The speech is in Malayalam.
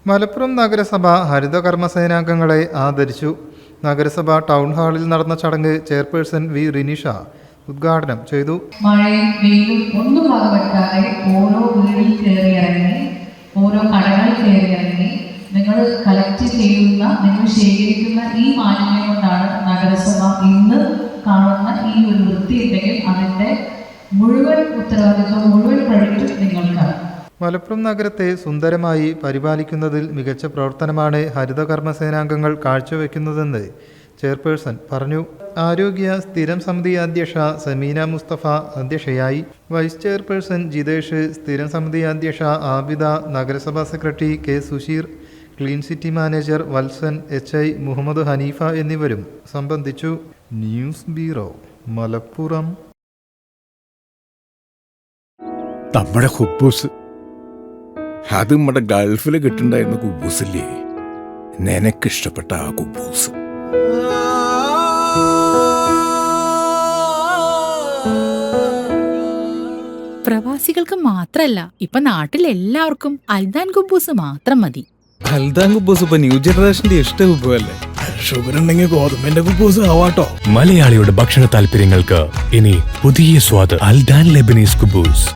മലപ്പുറം നഗരസഭ ഹരിത കർമ്മസേനാംഗങ്ങളെ ആദരിച്ചു. നഗരസഭ ടൗൺ ഹാളിൽ നടന്ന ചടങ്ങ് ചെയർപേഴ്സൺ വി റിനിഷ ഉദ്ഘാടനം ചെയ്തു. മഴയും വെയിലും ഒന്നും വകവെക്കാതെ ഓരോ വീടിൽ കയറിയിറങ്ങി, ഓരോ കടകൾ കയറിയിറങ്ങി നിങ്ങൾ കളക്ട് ചെയ്യുന്ന, നിങ്ങൾ ശേഖരിക്കുന്ന ഈ മാലിന്യം കൊണ്ടാണ് നഗരസഭ ഇന്ന് കാണുന്ന ഈ ഒരു വൃത്തി ഉണ്ടെങ്കിൽ അതിൻ്റെ മുഴുവൻ ഉത്തരവാദിത്വം, മുഴുവൻ ക്രെഡിറ്റ് നിങ്ങൾക്കാണ്. മലപ്പുറം നഗരത്തെ സുന്ദരമായി പരിപാലിക്കുന്നതിൽ മികച്ച പ്രവർത്തനമാണ് ഹരിത കർമ്മസേനാംഗങ്ങൾ കാഴ്ചവെക്കുന്നതെന്ന് ചെയർപേഴ്സൺ പറഞ്ഞു. ആരോഗ്യ സ്ഥിരം സമിതി അധ്യക്ഷ സമീന മുസ്തഫ അധ്യക്ഷയായി. വൈസ് ചെയർപേഴ്സൺ ജിതേഷ്, സ്ഥിരം സമിതി അധ്യക്ഷ ആബിദ, നഗരസഭാ secretary K Susheer, clean city manager Valsan, HI Muhammad Haneefa എന്നിവരും സംബന്ധിച്ചു. News bureau, Malappuram. നമ്മുടെ കുബൂസ്, അത് നമ്മുടെ ഗൾഫിൽ കിട്ടുണ്ടായിരുന്ന കുബൂസില്ലേ, നിനക്കിഷ്ടപ്പെട്ട ആ കുബൂസ്. പ്രവാസികൾക്ക് മാത്രല്ല, ഇപ്പൊ നാട്ടിൽ എല്ലാവർക്കും അൽദാൻ കുബൂസ് മാത്രം മതി. അൽദാൻ കുബൂസ് ഇപ്പൊ ന്യൂ ജനറേഷന്റെ ഇഷ്ട കുബുവല്ലേ. ഷുഗർ ഉണ്ടെങ്കിൽ ഗോതമ്പിന്റെ കുബൂസ് ആവാട്ടോ. മലയാളിയുടെ ഭക്ഷണ താല്പര്യങ്ങൾക്ക് ഇനി പുതിയ സ്വാദ്. അൽദാൻ ലെബനീസ് കുബൂസ്.